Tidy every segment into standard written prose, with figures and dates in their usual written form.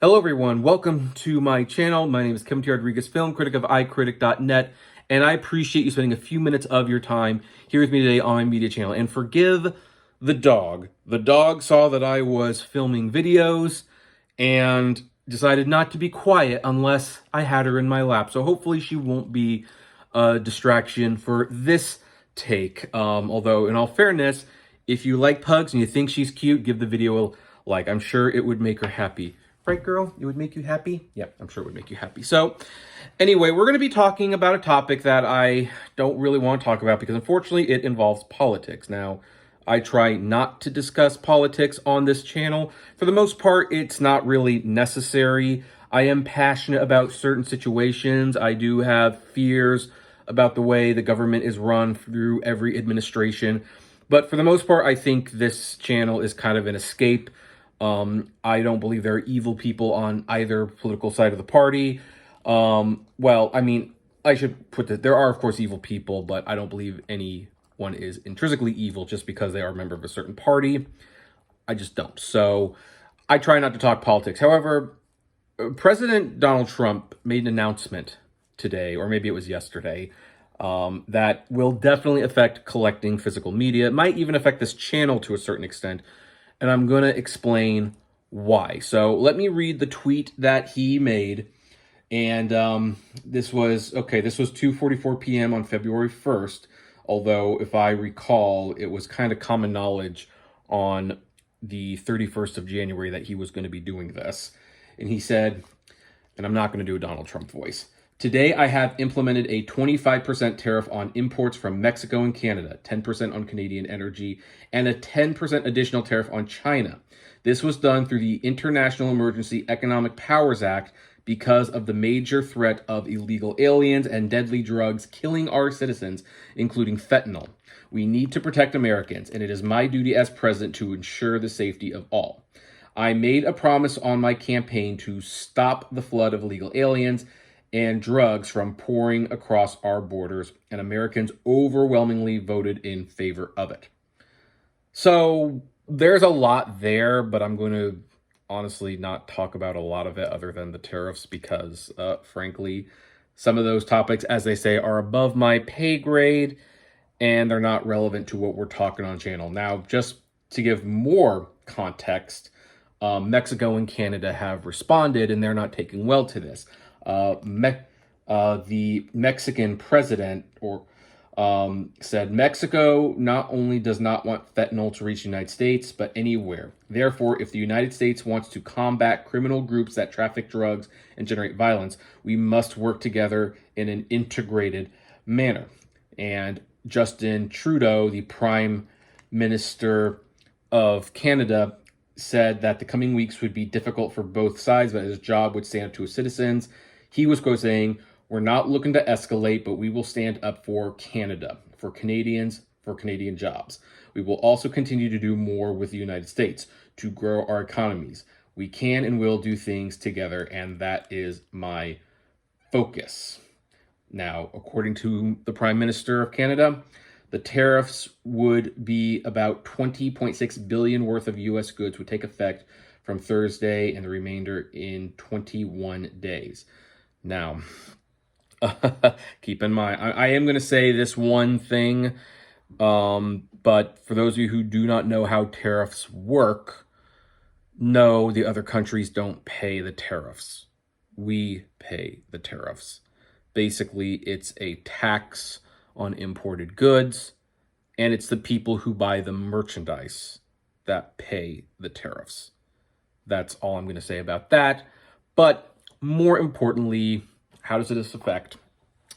Hello everyone, welcome to my channel. My name is Kevin T. Rodriguez, film critic of iCritic.net, and I appreciate you spending a few minutes of your time here with me today on my media channel. And forgive the dog. The dog saw that I was filming videos and decided not to be quiet unless I had her in my lap. So hopefully she won't be a distraction for this take. Although, in all fairness, if you like pugs and you think she's cute, give the video a like. I'm sure it would make her happy. Right, girl? It would make you happy? Yeah, I'm sure it would make you happy. So, anyway, we're going to be talking about a topic that I don't really want to talk about because, unfortunately, it involves politics. Now, I try not to discuss politics on this channel. For the most part, it's not really necessary. I am passionate about certain situations. I do have fears about the way the government is run through every administration. But for the most part, I think this channel is kind of an escape. I don't believe there are evil people on either political side of the party. Well, I mean, I should put that there are, of course, evil people, but I don't believe anyone is intrinsically evil just because they are a member of a certain party. I just don't. So I try not to talk politics. However, President Donald Trump made an announcement today, or maybe it was yesterday, that will definitely affect collecting physical media. It might even affect this channel to a certain extent, and I'm going to explain why. So let me read the tweet that he made. And this was 2:44 p.m. on February 1st, although if I recall, it was kind of common knowledge on the 31st of January that he was going to be doing this. And he said, and I'm not going to do a Donald Trump voice, "Today I have implemented a 25% tariff on imports from Mexico and Canada, 10% on Canadian energy, and a 10% additional tariff on China. This was done through the International Emergency Economic Powers Act because of the major threat of illegal aliens and deadly drugs killing our citizens, including fentanyl. We need to protect Americans, and it is my duty as president to ensure the safety of all. I made a promise on my campaign to stop the flood of illegal aliens and drugs from pouring across our borders, and Americans overwhelmingly voted in favor of it." So there's a lot there, but I'm going to honestly not talk about a lot of it other than the tariffs because, frankly, some of those topics, as they say, are above my pay grade and they're not relevant to what we're talking on channel. Now, just to give more context, Mexico and Canada have responded and they're not taking well to this. The Mexican president said Mexico not only does not want fentanyl to reach the United States, but anywhere. Therefore, if the United States wants to combat criminal groups that traffic drugs and generate violence, we must work together in an integrated manner. And Justin Trudeau, the Prime Minister of Canada, said that the coming weeks would be difficult for both sides, but his job would stand up to his citizens. He was quote saying, "We're not looking to escalate, but we will stand up for Canada, for Canadians, for Canadian jobs. We will also continue to do more with the United States to grow our economies. We can and will do things together, and that is my focus." Now, according to the Prime Minister of Canada, the tariffs would be about $20.6 billion worth of U.S. goods would take effect from Thursday and the remainder in 21 days. Now, keep in mind, I am going to say this one thing, but for those of you who do not know how tariffs work, no, the other countries don't pay the tariffs. We pay the tariffs. Basically, it's a tax on imported goods, and it's the people who buy the merchandise that pay the tariffs. That's all I'm going to say about that. But more importantly, how does this affect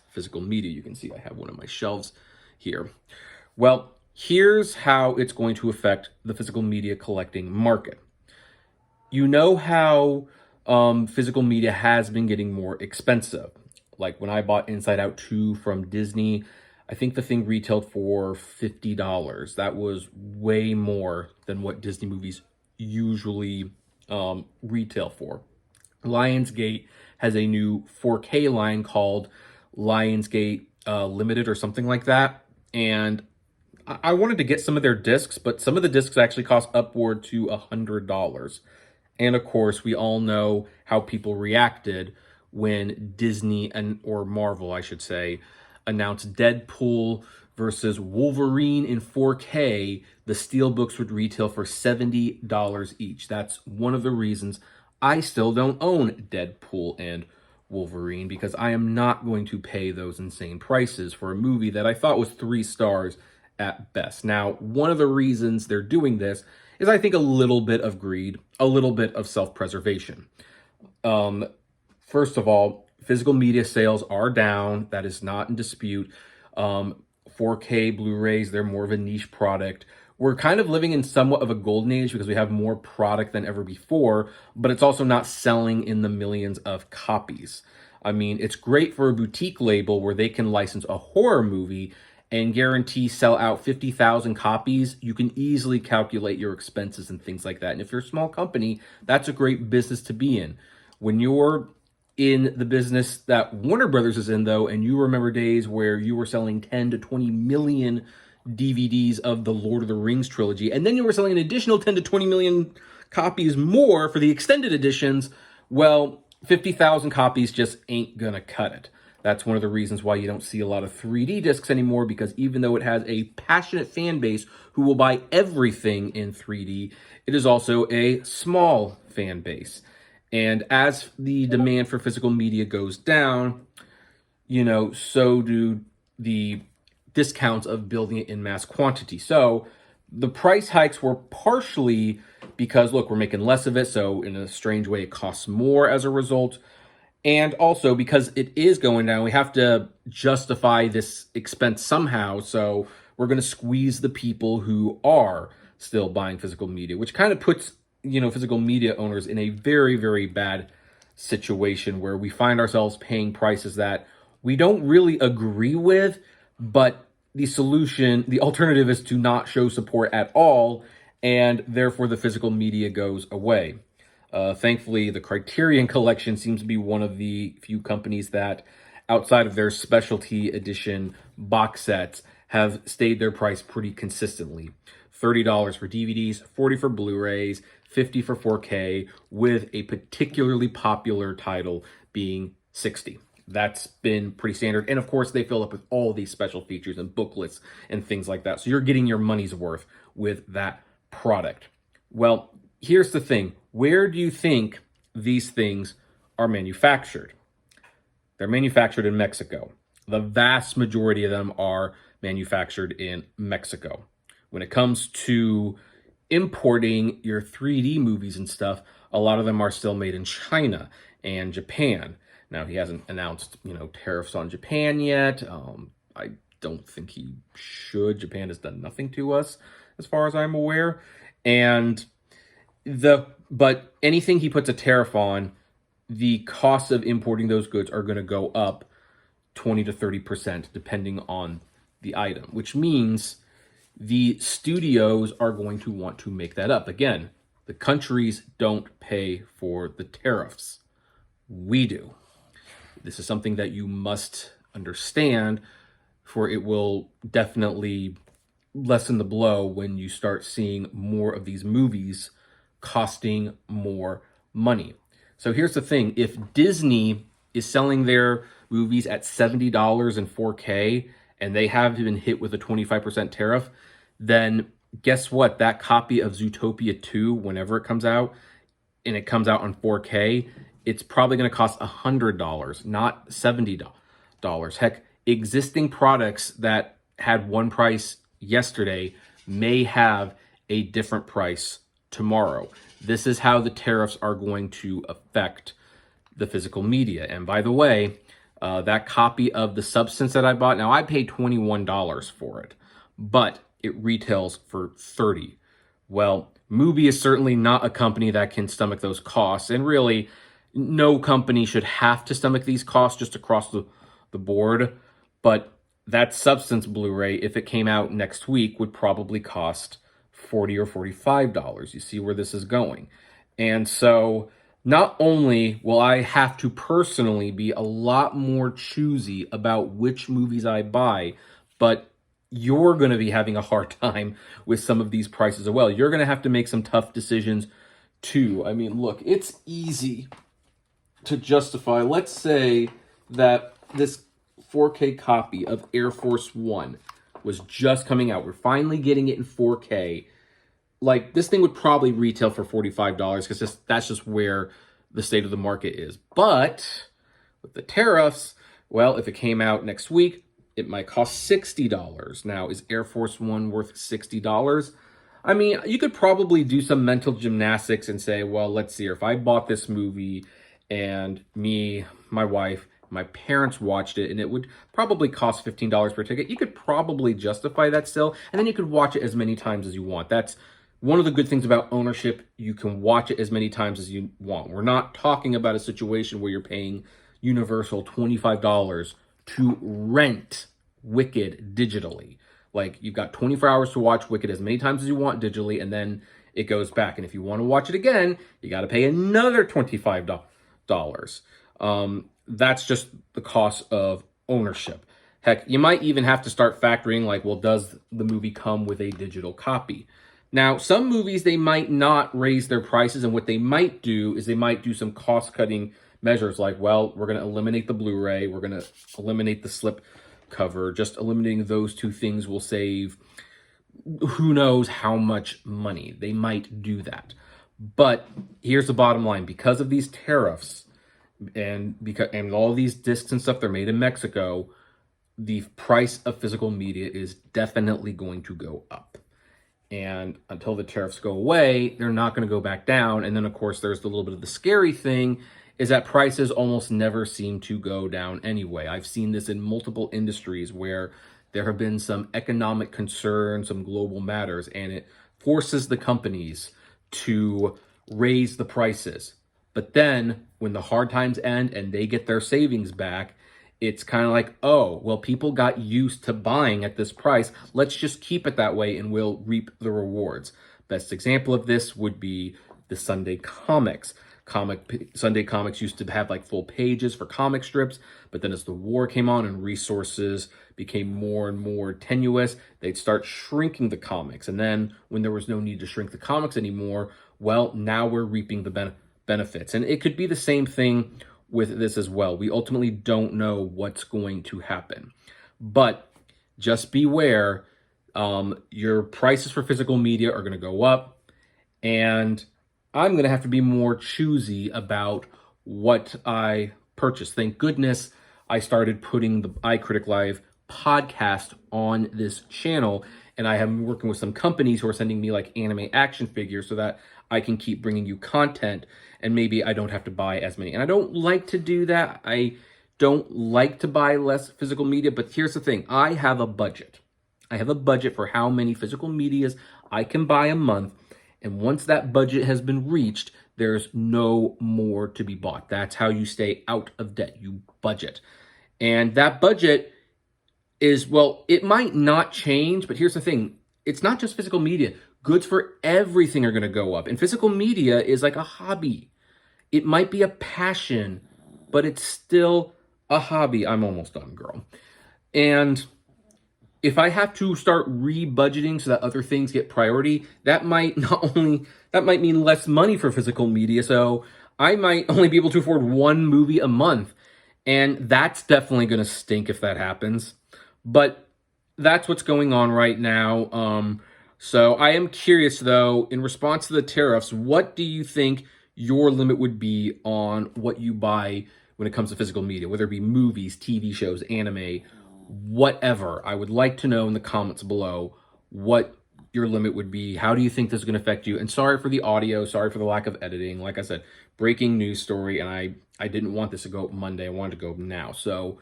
physical media? You can see I have one of my shelves here. Well, here's how it's going to affect the physical media collecting market. You know how physical media has been getting more expensive. Like when I bought Inside Out 2 from Disney, I think the thing retailed for $50. That was way more than what Disney movies usually retail for. Lionsgate has a new 4K line called Lionsgate Limited or something like that. And I wanted to get some of their discs, but some of the discs actually cost upward to $100. And of course, we all know how people reacted when Disney or Marvel, I should say, announced Deadpool versus Wolverine in 4K. The steelbooks would retail for $70 each. That's one of the reasons I still don't own Deadpool and Wolverine, because I am not going to pay those insane prices for a movie that I thought was 3 stars at best. Now, one of the reasons they're doing this is, I think, a little bit of greed, a little bit of self-preservation. First of all, physical media sales are down. That is not in dispute. 4K Blu-rays, they're more of a niche product. We're kind of living in somewhat of a golden age because we have more product than ever before, but it's also not selling in the millions of copies. I mean, it's great for a boutique label where they can license a horror movie and guarantee sell out 50,000 copies. You can easily calculate your expenses and things like that. And if you're a small company, that's a great business to be in. When you're in the business that Warner Brothers is in, though, and you remember days where you were selling 10 to 20 million DVDs of the Lord of the Rings trilogy, and then you were selling an additional 10 to 20 million copies more for the extended editions, well, 50,000 copies just ain't gonna cut it. That's one of the reasons why you don't see a lot of 3D discs anymore, because even though it has a passionate fan base who will buy everything in 3D, it is also a small fan base. And as the demand for physical media goes down, so do the discounts of building it in mass quantity. So the price hikes were partially because, look, we're making less of it, so in a strange way, it costs more as a result. And also because it is going down, we have to justify this expense somehow. So we're going to squeeze the people who are still buying physical media, which kind of puts, physical media owners in a very, very bad situation where we find ourselves paying prices that we don't really agree with, but the alternative is to not show support at all, and therefore the physical media goes away. Thankfully, the Criterion Collection seems to be one of the few companies that, outside of their specialty edition box sets, have stayed their price pretty consistently. $30 for DVDs, $40 for Blu-rays, $50 for 4K, with a particularly popular title being $60. That's been pretty standard. And of course, they fill up with all these special features and booklets and things like that. So you're getting your money's worth with that product. Well, here's the thing. Where do you think these things are manufactured? They're manufactured in Mexico. The vast majority of them are manufactured in Mexico. When it comes to importing your 3D movies and stuff, a lot of them are still made in China and Japan. Now, he hasn't announced, tariffs on Japan yet. I don't think he should. Japan has done nothing to us, as far as I'm aware. But anything he puts a tariff on, the costs of importing those goods are going to go up 20 to 30%, depending on the item, which means the studios are going to want to make that up. Again, the countries don't pay for the tariffs. We do. This is something that you must understand, for it will definitely lessen the blow when you start seeing more of these movies costing more money. So here's the thing. If Disney is selling their movies at $70 in 4K and they have been hit with a 25% tariff, then guess what? That copy of Zootopia 2, whenever it comes out, and it comes out on 4K, it's probably going to cost $100, not $70. Heck, existing products that had one price yesterday may have a different price tomorrow. This is how the tariffs are going to affect the physical media. And by the way, that copy of The Substance that I bought, now I paid $21 for it, but it retails for $30. Well, Mubi is certainly not a company that can stomach those costs, and really, no company should have to stomach these costs just across the board. But that Substance Blu-ray, if it came out next week, would probably cost $40 or $45. You see where this is going. And so not only will I have to personally be a lot more choosy about which movies I buy, but you're going to be having a hard time with some of these prices as well. You're going to have to make some tough decisions too. I mean, look, it's easy to justify. Let's say that this 4K copy of Air Force One was just coming out. We're finally getting it in 4K. Like, this thing would probably retail for $45 because that's just where the state of the market is. But with the tariffs, well, if it came out next week, it might cost $60. Now, is Air Force One worth $60? I mean, you could probably do some mental gymnastics and say, well, let's see, if I bought this movie and me, my wife, my parents watched it, and it would probably cost $15 per ticket, you could probably justify that still, and then you could watch it as many times as you want. That's one of the good things about ownership. You can watch it as many times as you want. We're not talking about a situation where you're paying Universal $25 to rent Wicked digitally. Like, you've got 24 hours to watch Wicked as many times as you want digitally, and then it goes back. And if you want to watch it again, you got to pay another $25. That's just the cost of ownership. Heck, you might even have to start factoring, like, well, does the movie come with a digital copy? Now, some movies, they might not raise their prices, and what they might do is they might do some cost-cutting measures, like, well, we're going to eliminate the Blu-ray, we're going to eliminate the slip cover. Just eliminating those two things will save who knows how much money. They might do that. But here's the bottom line. Because of these tariffs and all these discs and stuff, they're made in Mexico, the price of physical media is definitely going to go up. And until the tariffs go away, they're not going to go back down. And then, of course, there's the little bit of the scary thing is that prices almost never seem to go down anyway. I've seen this in multiple industries where there have been some economic concerns, some global matters, and it forces the companies to raise the prices. But then when the hard times end and they get their savings back, it's kind of like, oh, well, people got used to buying at this price. Let's just keep it that way and we'll reap the rewards. Best example of this would be the Sunday comics. Sunday comics used to have like full pages for comic strips, but then as the war came on and resources became more and more tenuous, they'd start shrinking the comics. And then when there was no need to shrink the comics anymore, well, now we're reaping the benefits. And it could be the same thing with this as well. We ultimately don't know what's going to happen, but just beware. Your prices for physical media are going to go up, and I'm going to have to be more choosy about what I purchase. Thank goodness I started putting the iCritic Live podcast on this channel, and I have been working with some companies who are sending me like anime action figures so that I can keep bringing you content, and maybe I don't have to buy as many. And I don't like to do that. I don't like to buy less physical media, but here's the thing. I have a budget. I have a budget for how many physical medias I can buy a month. And once that budget has been reached, there's no more to be bought. That's how you stay out of debt. You budget. And that budget is, well, it might not change, but here's the thing. It's not just physical media. Goods for everything are going to go up. And physical media is like a hobby. It might be a passion, but it's still a hobby. I'm almost done, girl. And if I have to start re-budgeting so that other things get priority, that might mean less money for physical media. So I might only be able to afford one movie a month. And that's definitely going to stink if that happens. But that's what's going on right now. So I am curious, though, in response to the tariffs, what do you think your limit would be on what you buy when it comes to physical media, whether it be movies, TV shows, anime, whatever? I would like to know in the comments below what your limit would be. How do you think this is going to affect you? And sorry for the audio. Sorry for the lack of editing. Like I said, breaking news story, and I didn't want this to go up Monday. I wanted to go now. So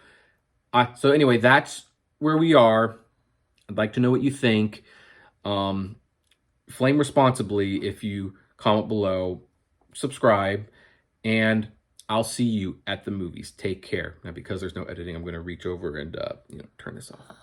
anyway, that's where we are. I'd like to know what you think. Flame responsibly if you comment below, subscribe, and I'll see you at the movies. Take care. Now, because there's no editing, I'm going to reach over and turn this off.